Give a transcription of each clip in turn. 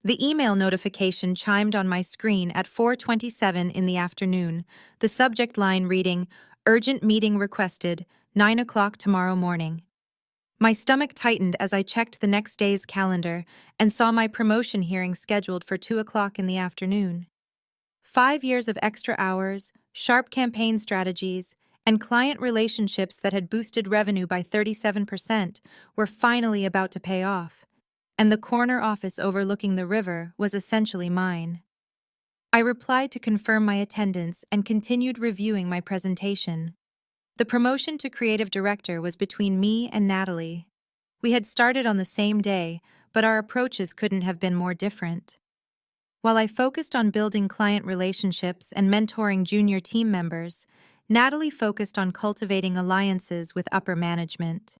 The email notification chimed on my screen at 4:27 in the afternoon, the subject line reading, "Urgent meeting requested, 9 o'clock tomorrow morning." My stomach tightened as I checked the next day's calendar and saw my promotion hearing scheduled for 2 o'clock in the afternoon. 5 years of extra hours, sharp campaign strategies, and client relationships that had boosted revenue by 37% were finally about to pay off, and the corner office overlooking the river was essentially mine. I replied to confirm my attendance and continued reviewing my presentation. The promotion to creative director was between me and Natalie. We had started on the same day, but our approaches couldn't have been more different. While I focused on building client relationships and mentoring junior team members, Natalie focused on cultivating alliances with upper management.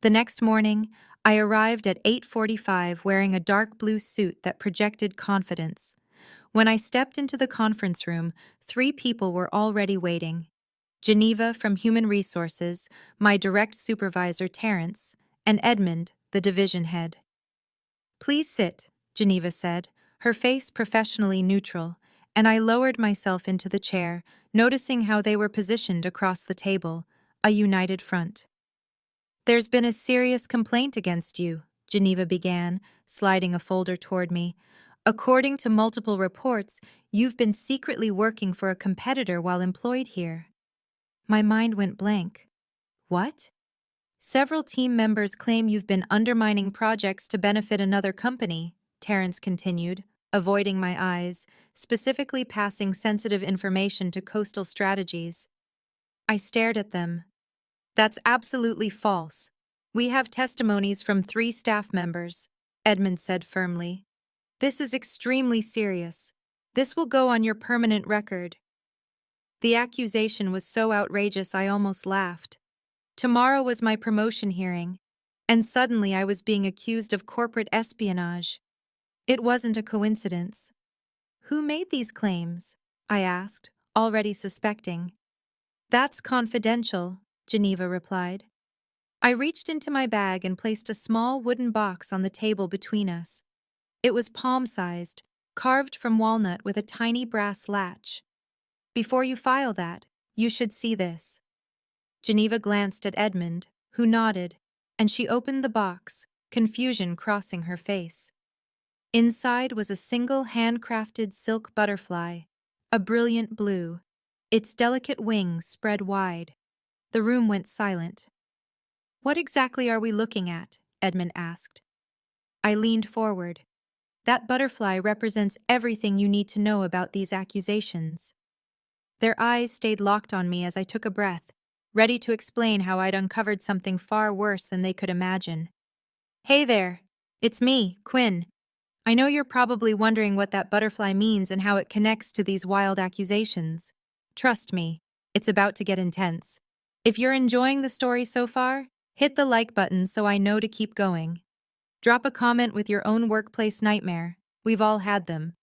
The next morning, I arrived at 8:45 wearing a dark blue suit that projected confidence. When I stepped into the conference room, 3 people were already waiting. Geneva from Human Resources, my direct supervisor Terrence, and Edmund, the division head. "Please sit," Geneva said, her face professionally neutral, and I lowered myself into the chair, noticing how they were positioned across the table, a united front. "There's been a serious complaint against you," Geneva began, sliding a folder toward me. "According to multiple reports, you've been secretly working for a competitor while employed here." My mind went blank. "What?" "Several team members claim you've been undermining projects to benefit another company," Terrence continued, avoiding my eyes, specifically passing sensitive information to Coastal Strategies. I stared at them. "That's absolutely false. We have testimonies from 3 staff members," Edmund said firmly. "This is extremely serious. This will go on your permanent record." The accusation was so outrageous I almost laughed. Tomorrow was my promotion hearing, and suddenly I was being accused of corporate espionage. It wasn't a coincidence. "Who made these claims?" I asked, already suspecting. "That's confidential," Geneva replied. I reached into my bag and placed a small wooden box on the table between us. It was palm-sized, carved from walnut with a tiny brass latch. "Before you file that, you should see this." Geneva glanced at Edmund, who nodded, and she opened the box, confusion crossing her face. Inside was a single handcrafted silk butterfly, a brilliant blue, its delicate wings spread wide. The room went silent. "What exactly are we looking at?" Edmund asked. I leaned forward. "That butterfly represents everything you need to know about these accusations." Their eyes stayed locked on me as I took a breath, ready to explain how I'd uncovered something far worse than they could imagine. "Hey there, it's me, Quinn. I know you're probably wondering what that butterfly means and how it connects to these wild accusations. Trust me, it's about to get intense. If you're enjoying the story so far, hit the like button so I know to keep going. Drop a comment with your own workplace nightmare. We've all had them.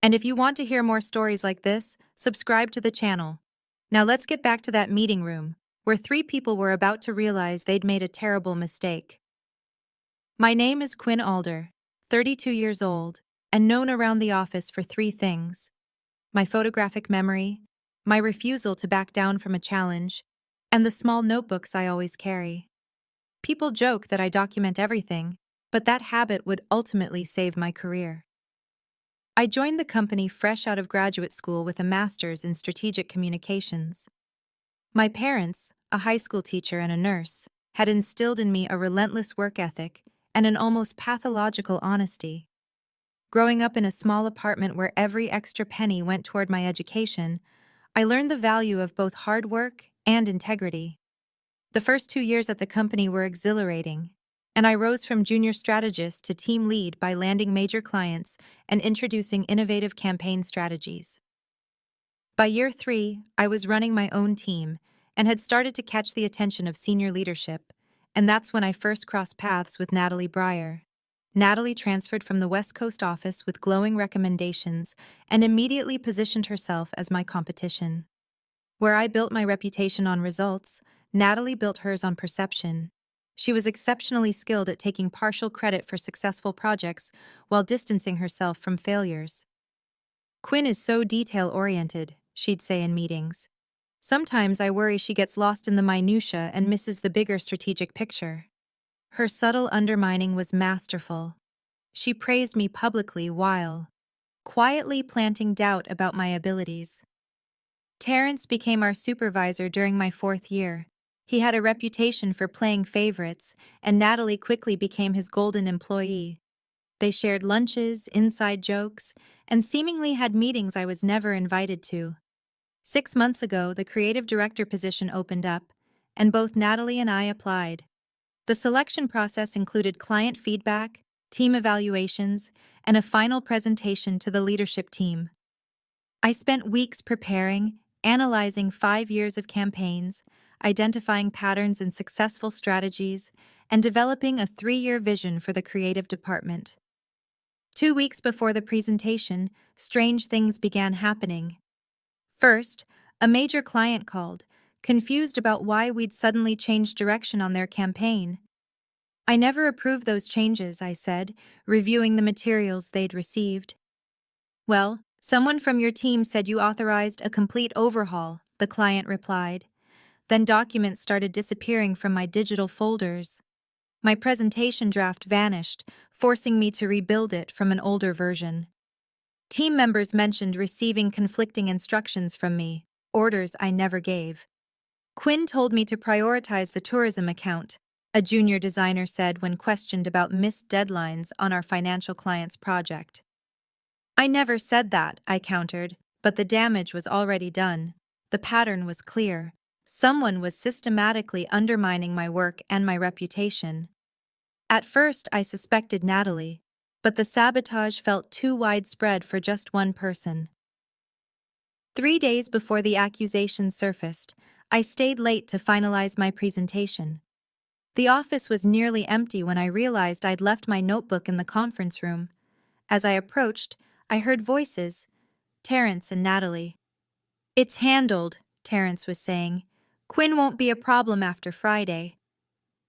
And if you want to hear more stories like this, subscribe to the channel. Now let's get back to that meeting room, where 3 people were about to realize they'd made a terrible mistake. My name is Quinn Alder, 32 years old, and known around the office for 3 things: my photographic memory, my refusal to back down from a challenge, and the small notebooks I always carry. People joke that I document everything, but that habit would ultimately save my career. I joined the company fresh out of graduate school with a master's in strategic communications. My parents, a high school teacher and a nurse, had instilled in me a relentless work ethic and an almost pathological honesty. Growing up in a small apartment where every extra penny went toward my education, I learned the value of both hard work and integrity. The first 2 years at the company were exhilarating, and I rose from junior strategist to team lead by landing major clients and introducing innovative campaign strategies. By year 3, I was running my own team and had started to catch the attention of senior leadership, and that's when I first crossed paths with Natalie Breyer. Natalie transferred from the West Coast office with glowing recommendations and immediately positioned herself as my competition. Where I built my reputation on results, Natalie built hers on perception. She was exceptionally skilled at taking partial credit for successful projects while distancing herself from failures. Quinn is so detail-oriented, she'd say in meetings. Sometimes I worry she gets lost in the minutiae and misses the bigger strategic picture. Her subtle undermining was masterful. She praised me publicly while quietly planting doubt about my abilities. Terrence became our supervisor during my 4th year. He had a reputation for playing favorites, and Natalie quickly became his golden employee. They shared lunches, inside jokes, and seemingly had meetings I was never invited to. 6 months ago, the creative director position opened up, and both Natalie and I applied. The selection process included client feedback, team evaluations, and a final presentation to the leadership team. I spent weeks preparing, analyzing 5 years of campaigns, identifying patterns in successful strategies, and developing a 3-year vision for the creative department. 2 weeks before the presentation, strange things began happening. First, a major client called, confused about why we'd suddenly changed direction on their campaign. I never approved those changes, I said, reviewing the materials they'd received. Well, someone from your team said you authorized a complete overhaul, the client replied. Then documents started disappearing from my digital folders. My presentation draft vanished, forcing me to rebuild it from an older version. Team members mentioned receiving conflicting instructions from me, orders I never gave. Quinn told me to prioritize the tourism account, a junior designer said when questioned about missed deadlines on our financial client's project. I never said that, I countered, but the damage was already done. The pattern was clear. Someone was systematically undermining my work and my reputation. At first, I suspected Natalie, but the sabotage felt too widespread for just one person. 3 days before the accusation surfaced, I stayed late to finalize my presentation. The office was nearly empty when I realized I'd left my notebook in the conference room. As I approached, I heard voices, Terrence and Natalie. "It's handled," Terrence was saying. "Quinn won't be a problem after Friday."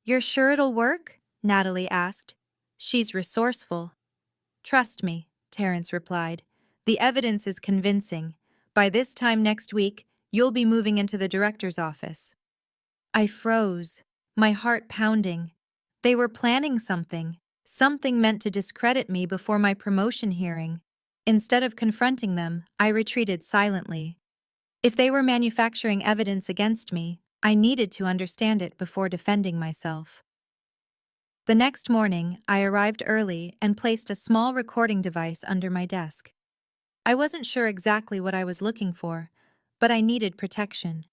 "You're sure it'll work?" Natalie asked. "She's resourceful." "Trust me," Terrence replied. "The evidence is convincing. By this time next week, you'll be moving into the director's office." I froze, my heart pounding. They were planning something meant to discredit me before my promotion hearing. Instead of confronting them, I retreated silently. If they were manufacturing evidence against me, I needed to understand it before defending myself. The next morning, I arrived early and placed a small recording device under my desk. I wasn't sure exactly what I was looking for, but I needed protection.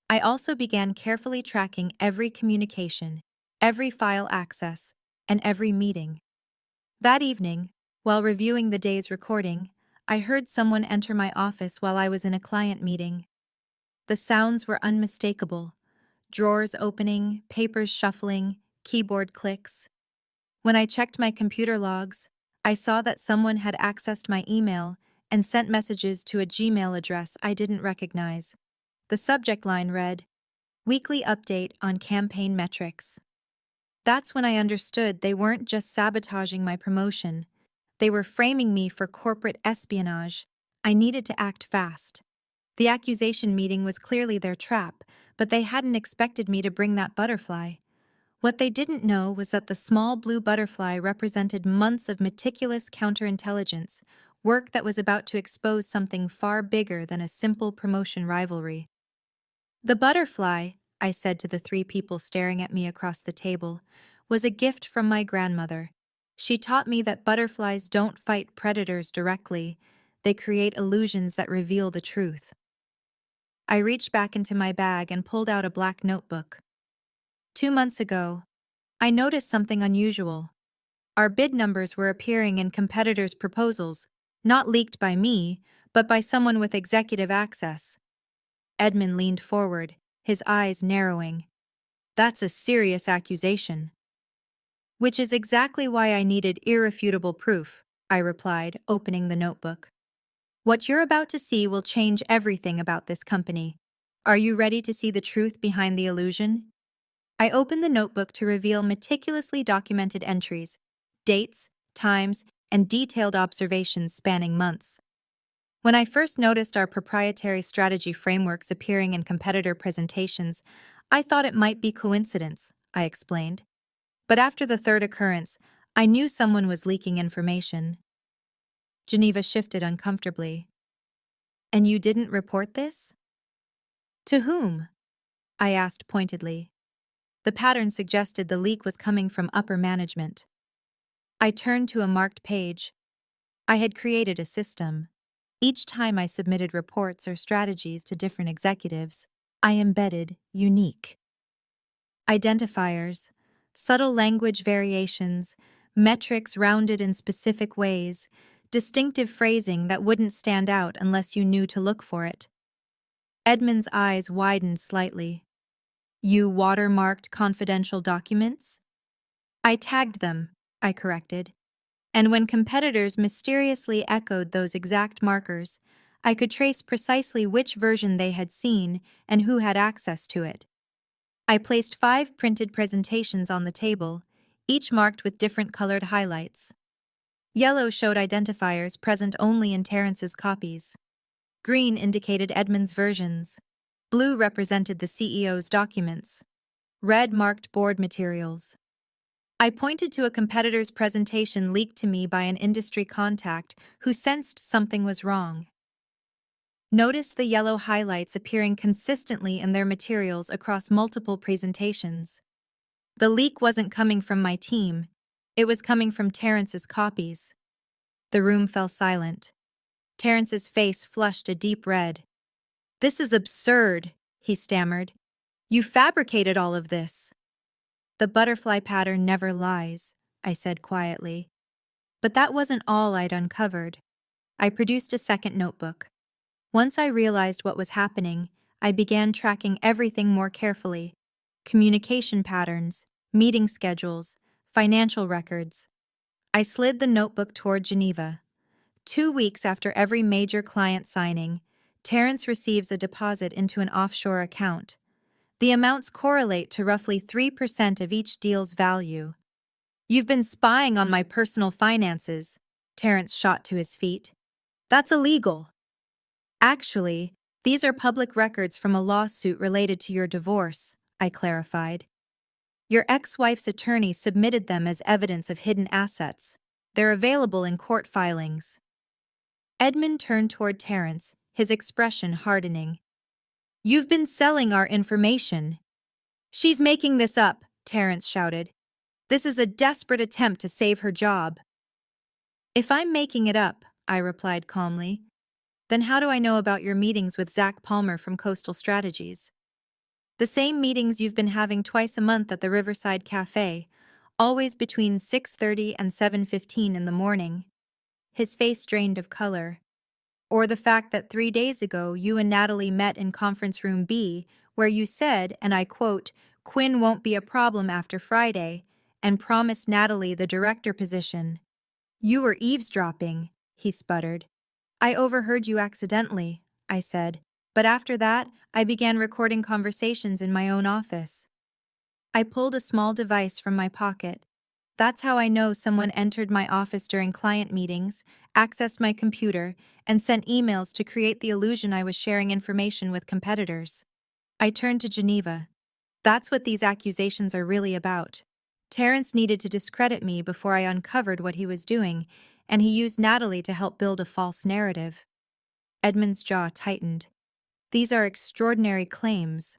I also began carefully tracking every communication, every file access, and every meeting. That evening, while reviewing the day's recording, I heard someone enter my office while I was in a client meeting. The sounds were unmistakable: drawers opening, papers shuffling, keyboard clicks. When I checked my computer logs, I saw that someone had accessed my email and sent messages to a Gmail address I didn't recognize. The subject line read, "Weekly update on campaign metrics." That's when I understood they weren't just sabotaging my promotion. They were framing me for corporate espionage. I needed to act fast. The accusation meeting was clearly their trap, but they hadn't expected me to bring that butterfly. What they didn't know was that the small blue butterfly represented months of meticulous counterintelligence, work that was about to expose something far bigger than a simple promotion rivalry. "The butterfly," I said to the 3 people staring at me across the table, "was a gift from my grandmother. She taught me that butterflies don't fight predators directly. They create illusions that reveal the truth." I reached back into my bag and pulled out a black notebook. 2 months ago, I noticed something unusual. Our bid numbers were appearing in competitors' proposals, not leaked by me, but by someone with executive access. Edmund leaned forward, his eyes narrowing. "That's a serious accusation." "Which is exactly why I needed irrefutable proof," I replied, opening the notebook. "What you're about to see will change everything about this company. Are you ready to see the truth behind the illusion?" I opened the notebook to reveal meticulously documented entries, dates, times, and detailed observations spanning months. When I first noticed our proprietary strategy frameworks appearing in competitor presentations, I thought it might be coincidence, I explained. But after the third occurrence, I knew someone was leaking information. Geneva shifted uncomfortably. And you didn't report this? To whom? I asked pointedly. The pattern suggested the leak was coming from upper management. I turned to a marked page. I had created a system. Each time I submitted reports or strategies to different executives, I embedded unique identifiers, subtle language variations, metrics rounded in specific ways, distinctive phrasing that wouldn't stand out unless you knew to look for it. Edmund's eyes widened slightly. You watermarked confidential documents? I tagged them, I corrected. And when competitors mysteriously echoed those exact markers, I could trace precisely which version they had seen and who had access to it. I placed 5 printed presentations on the table, each marked with different colored highlights. Yellow showed identifiers present only in Terrence's copies. Green indicated Edmund's versions. Blue represented the CEO's documents. Red marked board materials. I pointed to a competitor's presentation leaked to me by an industry contact who sensed something was wrong. Notice the yellow highlights appearing consistently in their materials across multiple presentations. The leak wasn't coming from my team, it was coming from Terrence's copies. The room fell silent. Terrence's face flushed a deep red. This is absurd, he stammered. You fabricated all of this. The butterfly pattern never lies, I said quietly. But that wasn't all I'd uncovered. I produced a second notebook. Once I realized what was happening, I began tracking everything more carefully. Communication patterns, meeting schedules, financial records. I slid the notebook toward Geneva. 2 weeks after every major client signing, Terrence receives a deposit into an offshore account. The amounts correlate to roughly 3% of each deal's value. You've been spying on my personal finances, Terrence shot to his feet. That's illegal. Actually, these are public records from a lawsuit related to your divorce, I clarified. Your ex-wife's attorney submitted them as evidence of hidden assets. They're available in court filings. Edmund turned toward Terrence, his expression hardening. You've been selling our information. She's making this up, Terrence shouted. This is a desperate attempt to save her job. If I'm making it up, I replied calmly, then how do I know about your meetings with Zach Palmer from Coastal Strategies? The same meetings you've been having twice a month at the Riverside Cafe, always between 6:30 and 7:15 in the morning. His face drained of color. Or the fact that 3 days ago you and Natalie met in conference room B, where you said, and I quote, Quinn won't be a problem after Friday, and promised Natalie the director position. You were eavesdropping, he sputtered. I overheard you accidentally, I said, but after that, I began recording conversations in my own office. I pulled a small device from my pocket. That's how I know someone entered my office during client meetings, accessed my computer, and sent emails to create the illusion I was sharing information with competitors. I turned to Geneva. That's what these accusations are really about. Terrence needed to discredit me before I uncovered what he was doing, and he used Natalie to help build a false narrative. Edmund's jaw tightened. These are extraordinary claims.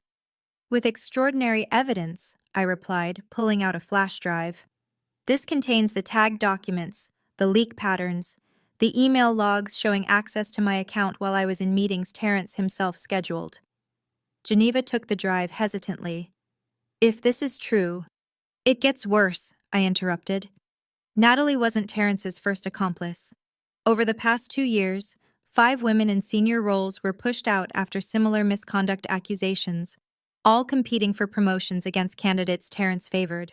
With extraordinary evidence, I replied, pulling out a flash drive. This contains the tagged documents, the leak patterns, the email logs showing access to my account while I was in meetings Terrence himself scheduled. Geneva took the drive hesitantly. If this is true, it gets worse, I interrupted. Natalie wasn't Terrence's first accomplice. Over the past 2 years, 5 women in senior roles were pushed out after similar misconduct accusations, all competing for promotions against candidates Terrence favored.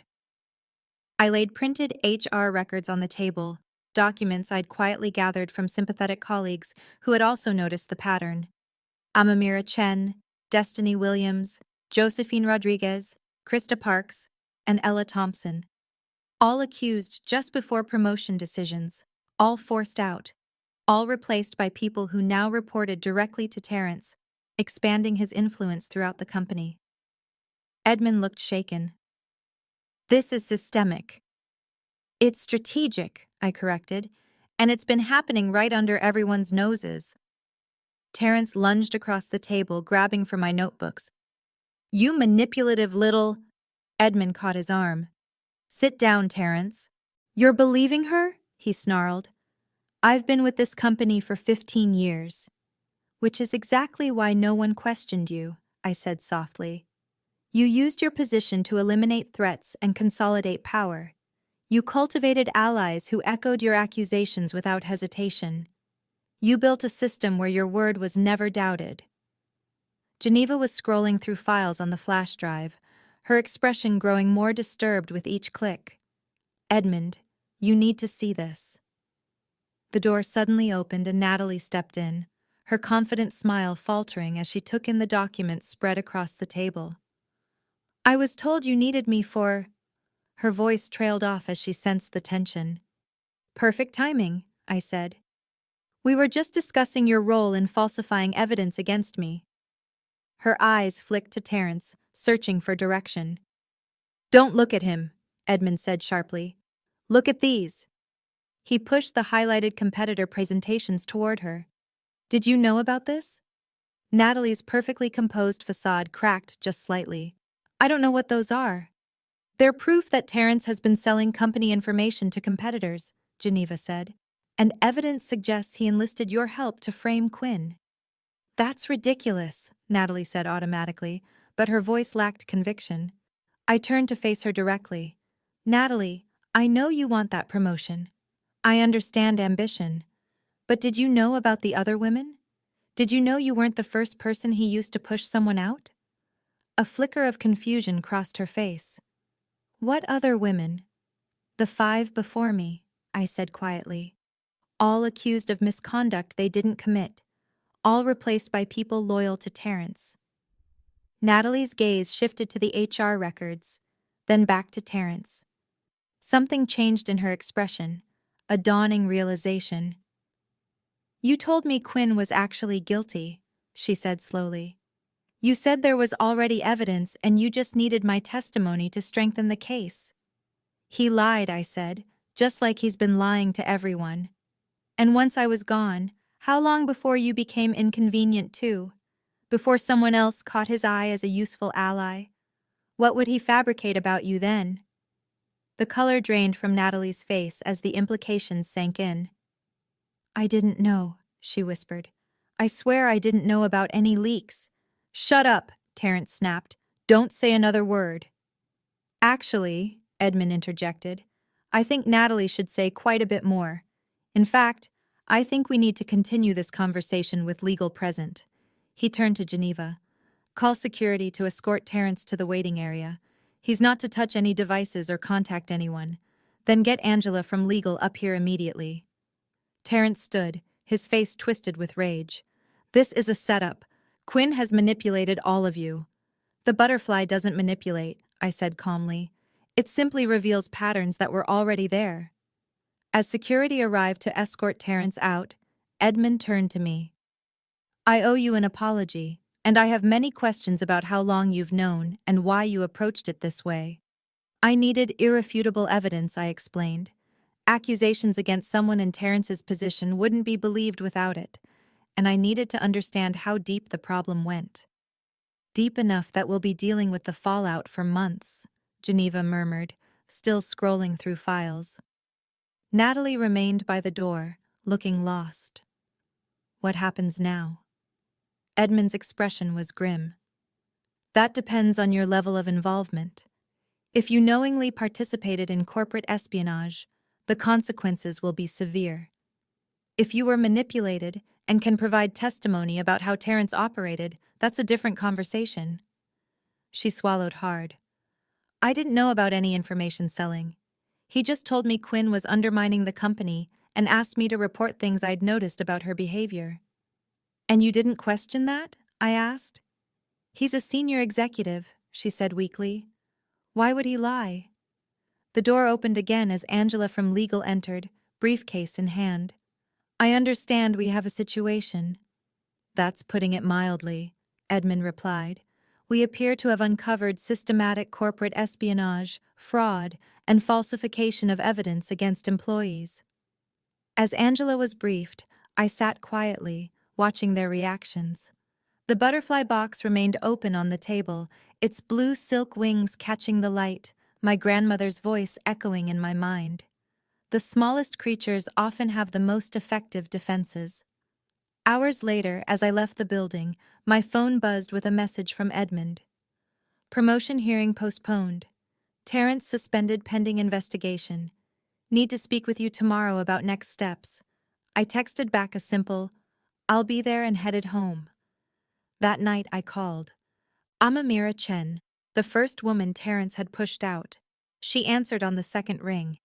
I laid printed HR records on the table, documents I'd quietly gathered from sympathetic colleagues who had also noticed the pattern. Amamira Chen, Destiny Williams, Josephine Rodriguez, Krista Parks, and Ella Thompson. All accused just before promotion decisions, all forced out, all replaced by people who now reported directly to Terrence, expanding his influence throughout the company. Edmund looked shaken. This is systemic. It's strategic, I corrected, and it's been happening right under everyone's noses. Terrence lunged across the table, grabbing for my notebooks. You manipulative little... Edmund caught his arm. Sit down, Terrence. You're believing her? He snarled. I've been with this company for 15 years. Which is exactly why no one questioned you, I said softly. You used your position to eliminate threats and consolidate power. You cultivated allies who echoed your accusations without hesitation. You built a system where your word was never doubted. Geneva was scrolling through files on the flash drive, her expression growing more disturbed with each click. Edmund, you need to see this. The door suddenly opened and Natalie stepped in, her confident smile faltering as she took in the documents spread across the table. I was told you needed me for... Her voice trailed off as she sensed the tension. Perfect timing, I said. We were just discussing your role in falsifying evidence against me. Her eyes flicked to Terrence, searching for direction. Don't look at him, Edmund said sharply. Look at these. He pushed the highlighted competitor presentations toward her. Did you know about this? Natalie's perfectly composed facade cracked just slightly. I don't know what those are. They're proof that Terrence has been selling company information to competitors, Geneva said, and evidence suggests he enlisted your help to frame Quinn. That's ridiculous, Natalie said automatically, but her voice lacked conviction. I turned to face her directly. Natalie, I know you want that promotion. I understand ambition. But did you know about the other women? Did you know you weren't the first person he used to push someone out? A flicker of confusion crossed her face. What other women? The 5 before me, I said quietly. All accused of misconduct they didn't commit. All replaced by people loyal to Terrence. Natalie's gaze shifted to the HR records, then back to Terrence. Something changed in her expression, a dawning realization. You told me Quinn was actually guilty, she said slowly. You said there was already evidence and you just needed my testimony to strengthen the case. He lied, I said, just like he's been lying to everyone. And once I was gone, how long before you became inconvenient too? Before someone else caught his eye as a useful ally? What would he fabricate about you then? The color drained from Natalie's face as the implications sank in. I didn't know, she whispered. I swear I didn't know about any leaks. Shut up, Terrence snapped. Don't say another word. Actually, Edmund interjected, I think Natalie should say quite a bit more. In fact, I think we need to continue this conversation with legal present. He turned to Geneva. Call security to escort Terrence to the waiting area. He's not to touch any devices or contact anyone. Then get Angela from legal up here immediately. Terrence stood, his face twisted with rage. This is a setup. Quinn has manipulated all of you. The butterfly doesn't manipulate, I said calmly. It simply reveals patterns that were already there. As security arrived to escort Terrence out, Edmund turned to me. I owe you an apology, and I have many questions about how long you've known and why you approached it this way. I needed irrefutable evidence, I explained. Accusations against someone in Terrence's position wouldn't be believed without it, and I needed to understand how deep the problem went. Deep enough that we'll be dealing with the fallout for months, Geneva murmured, still scrolling through files. Natalie remained by the door, looking lost. What happens now? Edmund's expression was grim. That depends on your level of involvement. If you knowingly participated in corporate espionage, the consequences will be severe. If you were manipulated and can provide testimony about how Terrence operated, that's a different conversation. She swallowed hard. I didn't know about any information selling. He just told me Quinn was undermining the company and asked me to report things I'd noticed about her behavior. And you didn't question that? I asked. He's a senior executive, she said weakly. Why would he lie? The door opened again as Angela from legal entered, briefcase in hand. I understand we have a situation. That's putting it mildly, Edmund replied. We appear to have uncovered systematic corporate espionage, fraud, and falsification of evidence against employees. As Angela was briefed, I sat quietly, watching their reactions. The butterfly box remained open on the table, its blue silk wings catching the light, my grandmother's voice echoing in my mind. The smallest creatures often have the most effective defenses. Hours later, as I left the building, my phone buzzed with a message from Edmund. Promotion hearing postponed. Terrence suspended pending investigation. Need to speak with you tomorrow about next steps. I texted back a simple, I'll be there, and headed home. That night I called. Amamira Chen, the first woman Terrence had pushed out. She answered on the second ring.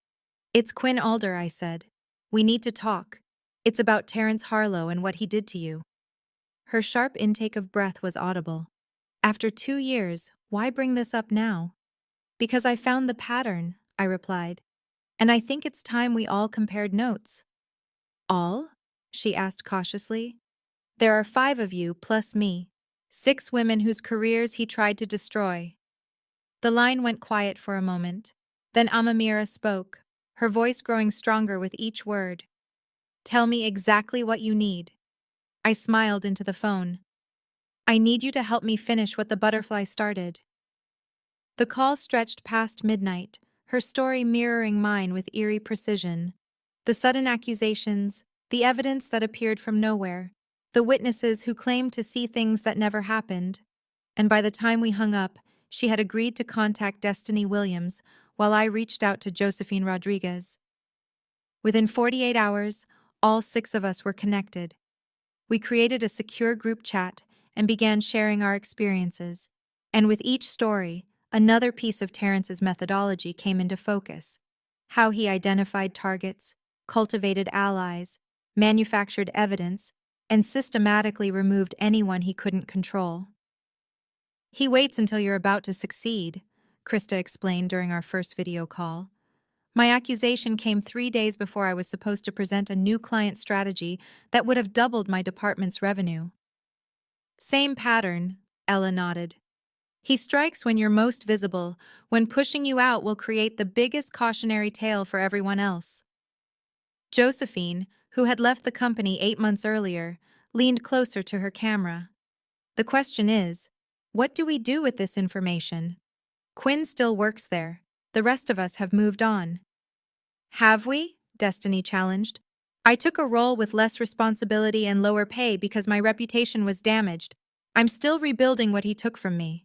It's Quinn Alder, I said. We need to talk. It's about Terrence Harlow and what he did to you. Her sharp intake of breath was audible. After 2 years, why bring this up now? Because I found the pattern, I replied. And I think it's time we all compared notes. All? She asked cautiously. There are 5 of you, plus me. 6 women whose careers he tried to destroy. The line went quiet for a moment. Then Amamira spoke, her voice growing stronger with each word. Tell me exactly what you need. I smiled into the phone. I need you to help me finish what the butterfly started. The call stretched past midnight, her story mirroring mine with eerie precision. The sudden accusations, the evidence that appeared from nowhere, the witnesses who claimed to see things that never happened. And by the time we hung up, she had agreed to contact Destiny Williams while I reached out to Josephine Rodriguez. Within 48 hours, all 6 of us were connected. We created a secure group chat and began sharing our experiences. And with each story, another piece of Terrence's methodology came into focus. How he identified targets, cultivated allies, manufactured evidence, and systematically removed anyone he couldn't control. He waits until you're about to succeed, Krista explained during our first video call. My accusation came 3 days before I was supposed to present a new client strategy that would have doubled my department's revenue. Same pattern, Ella nodded. He strikes when you're most visible, when pushing you out will create the biggest cautionary tale for everyone else. Josephine, who had left the company 8 months earlier, leaned closer to her camera. The question is, what do we do with this information? Quinn still works there. The rest of us have moved on. Have we? Destiny challenged. I took a role with less responsibility and lower pay because my reputation was damaged. I'm still rebuilding what he took from me.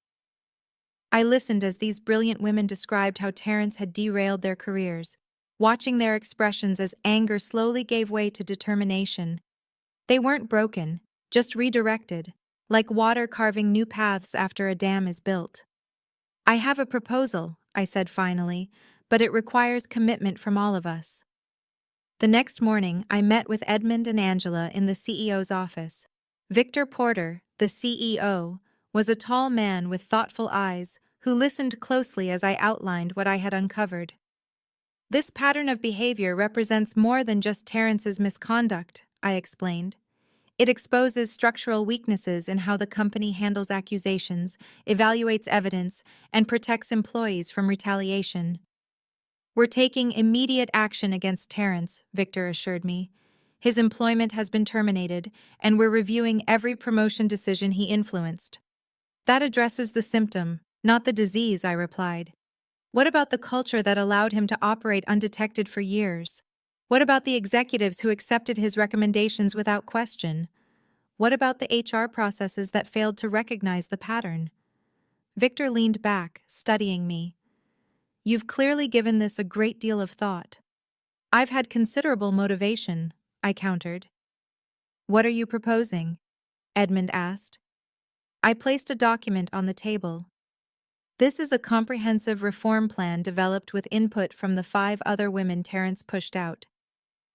I listened as these brilliant women described how Terrence had derailed their careers, watching their expressions as anger slowly gave way to determination. They weren't broken, just redirected, like water carving new paths after a dam is built. I have a proposal, I said finally, but it requires commitment from all of us. The next morning, I met with Edmund and Angela in the CEO's office. Victor Porter, the CEO, was a tall man with thoughtful eyes who listened closely as I outlined what I had uncovered. This pattern of behavior represents more than just Terrence's misconduct, I explained. It exposes structural weaknesses in how the company handles accusations, evaluates evidence, and protects employees from retaliation. We're taking immediate action against Terrence, Victor assured me. His employment has been terminated, and we're reviewing every promotion decision he influenced. That addresses the symptom, not the disease, I replied. What about the culture that allowed him to operate undetected for years? What about the executives who accepted his recommendations without question? What about the HR processes that failed to recognize the pattern? Victor leaned back, studying me. You've clearly given this a great deal of thought. I've had considerable motivation, I countered. What are you proposing? Edmund asked. I placed a document on the table. This is a comprehensive reform plan developed with input from the 5 other women Terrence pushed out.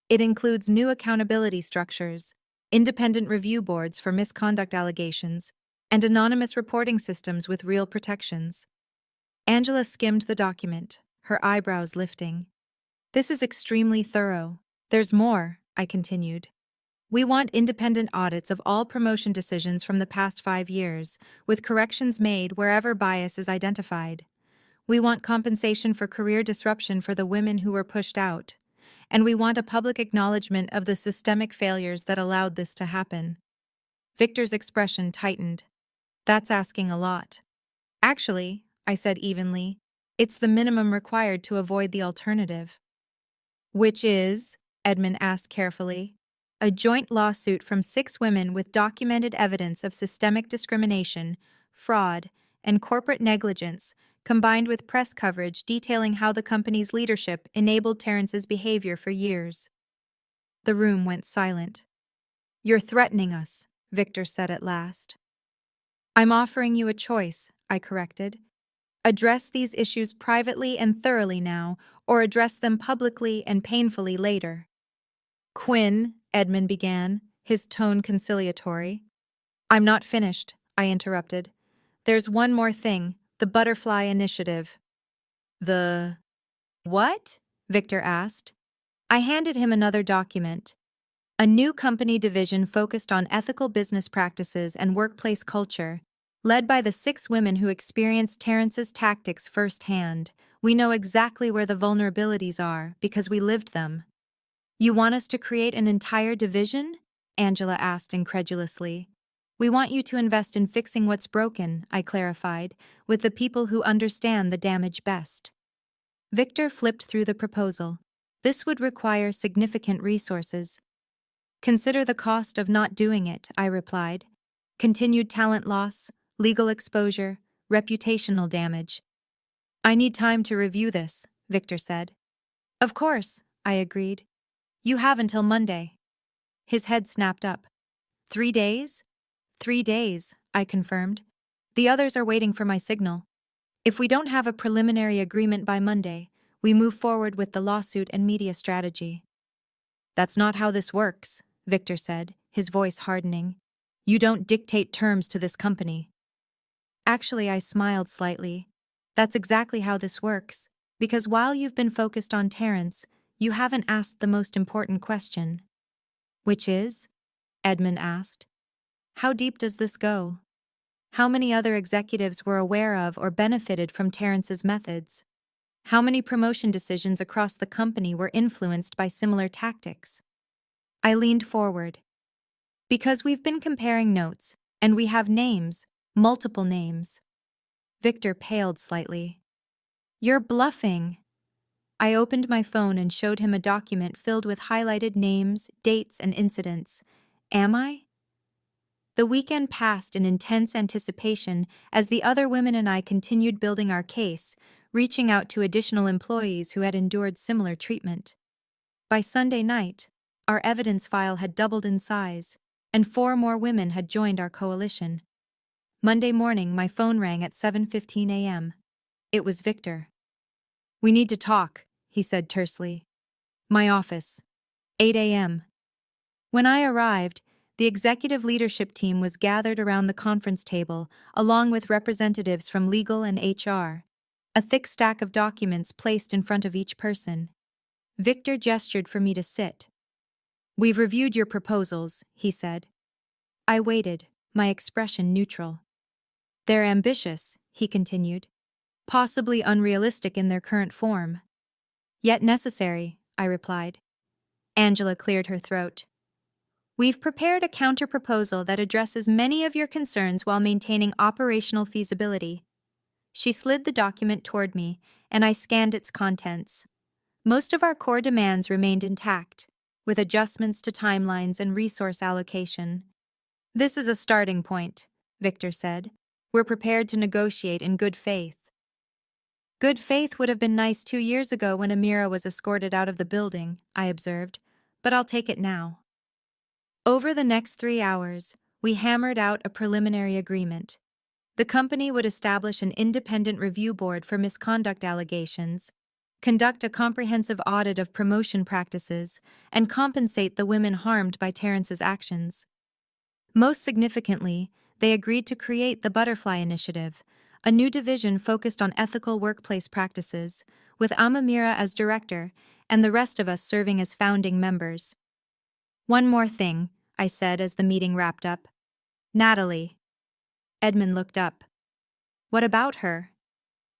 It includes new accountability structures, independent review boards for misconduct allegations, and anonymous reporting systems with real protections. Angela skimmed the document, her eyebrows lifting. This is extremely thorough. There's more, I continued. We want independent audits of all promotion decisions from the past 5 years, with corrections made wherever bias is identified. We want compensation for career disruption for the women who were pushed out. And we want a public acknowledgement of the systemic failures that allowed this to happen. Victor's expression tightened. That's asking a lot. Actually, I said evenly, it's the minimum required to avoid the alternative. Which is, Edmund asked carefully, a joint lawsuit from 6 women with documented evidence of systemic discrimination, fraud, and corporate negligence, combined with press coverage detailing how the company's leadership enabled Terrence's behavior for years. The room went silent. You're threatening us, Victor said at last. I'm offering you a choice, I corrected. Address these issues privately and thoroughly now, or address them publicly and painfully later. Quinn, Edmund began, his tone conciliatory. I'm not finished, I interrupted. There's one more thing, the Butterfly Initiative. The what? Victor asked. I handed him another document. A new company division focused on ethical business practices and workplace culture. Led by the 6 women who experienced Terrence's tactics firsthand, we know exactly where the vulnerabilities are because we lived them. You want us to create an entire division? Angela asked incredulously. We want you to invest in fixing what's broken, I clarified, with the people who understand the damage best. Victor flipped through the proposal. This would require significant resources. Consider the cost of not doing it, I replied. Continued talent loss, legal exposure, reputational damage. I need time to review this, Victor said. Of course, I agreed. You have until Monday. His head snapped up. 3 days? 3 days, I confirmed. The others are waiting for my signal. If we don't have a preliminary agreement by Monday, we move forward with the lawsuit and media strategy. That's not how this works, Victor said, his voice hardening. You don't dictate terms to this company. Actually, I smiled slightly. That's exactly how this works, because while you've been focused on Terrence, you haven't asked the most important question. Which is? Edmund asked. How deep does this go? How many other executives were aware of or benefited from Terrence's methods? How many promotion decisions across the company were influenced by similar tactics? I leaned forward. Because we've been comparing notes, and we have names, multiple names. Victor paled slightly. You're bluffing. I opened my phone and showed him a document filled with highlighted names, dates, and incidents. Am I? The weekend passed in intense anticipation as the other women and I continued building our case, reaching out to additional employees who had endured similar treatment. By Sunday night, our evidence file had doubled in size, and 4 more women had joined our coalition. Monday morning, my phone rang at 7:15 a.m. It was Victor. We need to talk, he said tersely. My office. 8 a.m. When I arrived, the executive leadership team was gathered around the conference table, along with representatives from legal and HR. A thick stack of documents placed in front of each person. Victor gestured for me to sit. We've reviewed your proposals, he said. I waited, my expression neutral. They're ambitious, he continued. Possibly unrealistic in their current form. Yet necessary, I replied. Angela cleared her throat. We've prepared a counter-proposal that addresses many of your concerns while maintaining operational feasibility. She slid the document toward me, and I scanned its contents. Most of our core demands remained intact, with adjustments to timelines and resource allocation. This is a starting point, Victor said. We're prepared to negotiate in good faith. Good faith would have been nice 2 years ago when Amira was escorted out of the building, I observed, but I'll take it now. Over the next 3 hours, we hammered out a preliminary agreement. The company would establish an independent review board for misconduct allegations, conduct a comprehensive audit of promotion practices, and compensate the women harmed by Terrence's actions. Most significantly, they agreed to create the Butterfly Initiative, a new division focused on ethical workplace practices, with Amamira as director and the rest of us serving as founding members. One more thing, I said as the meeting wrapped up. Natalie. Edmund looked up. What about her?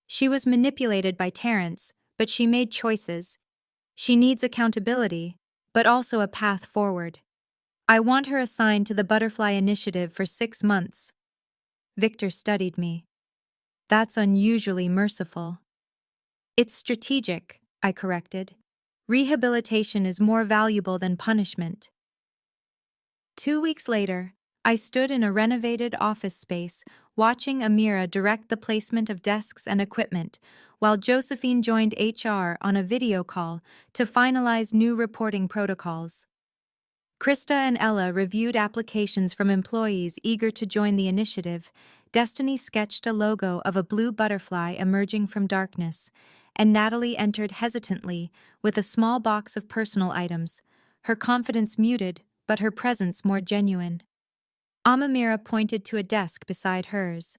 She was manipulated by Terrence, but she made choices. She needs accountability, but also a path forward. I want her assigned to the Butterfly Initiative for 6 months. Victor studied me. That's unusually merciful. It's strategic, I corrected. Rehabilitation is more valuable than punishment. 2 weeks later, I stood in a renovated office space, watching Amira direct the placement of desks and equipment, while Josephine joined HR on a video call to finalize new reporting protocols. Krista and Ella reviewed applications from employees eager to join the initiative. Destiny sketched a logo of a blue butterfly emerging from darkness, and Natalie entered hesitantly with a small box of personal items, her confidence muted, but her presence more genuine. Amamira pointed to a desk beside hers.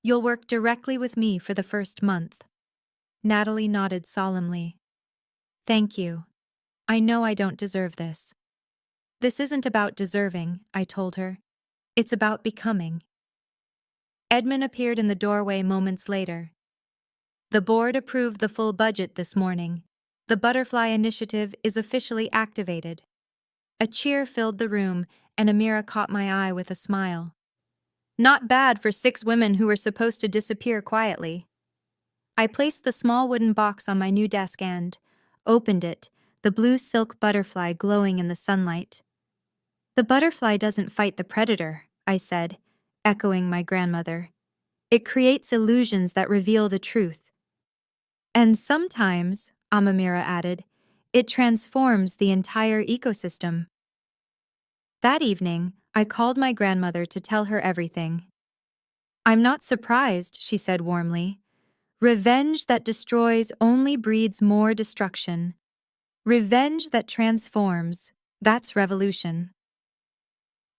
You'll work directly with me for the first month. Natalie nodded solemnly. Thank you. I know I don't deserve this. This isn't about deserving, I told her. It's about becoming. Edmund appeared in the doorway moments later. The board approved the full budget this morning. The Butterfly Initiative is officially activated. A cheer filled the room, and Amira caught my eye with a smile. Not bad for 6 women who were supposed to disappear quietly. I placed the small wooden box on my new desk and opened it, the blue silk butterfly glowing in the sunlight. The butterfly doesn't fight the predator, I said, echoing my grandmother. It creates illusions that reveal the truth. And sometimes, Amamira added, it transforms the entire ecosystem. That evening, I called my grandmother to tell her everything. I'm not surprised, she said warmly. Revenge that destroys only breeds more destruction. Revenge that transforms, that's revolution.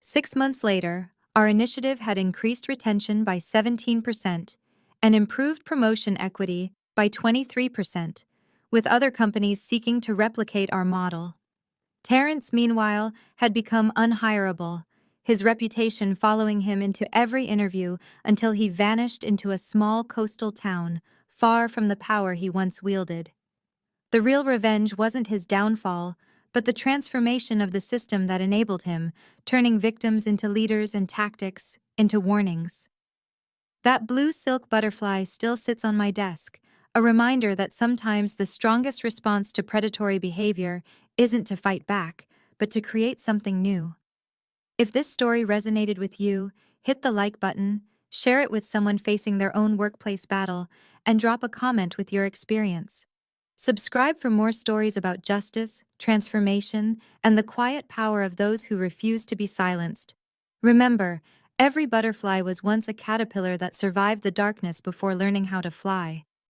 6 months later, our initiative had increased retention by 17% and improved promotion equity by 23%, with other companies seeking to replicate our model. Terrence, meanwhile, had become unhireable, his reputation following him into every interview until he vanished into a small coastal town, far from the power he once wielded. The real revenge wasn't his downfall, but the transformation of the system that enabled him, turning victims into leaders and tactics into warnings. That blue silk butterfly still sits on my desk, a reminder that sometimes the strongest response to predatory behavior isn't to fight back, but to create something new. If this story resonated with you, hit the like button, share it with someone facing their own workplace battle, and drop a comment with your experience. Subscribe for more stories about justice, transformation, and the quiet power of those who refuse to be silenced. Remember, every butterfly was once a caterpillar that survived the darkness before learning how to fly.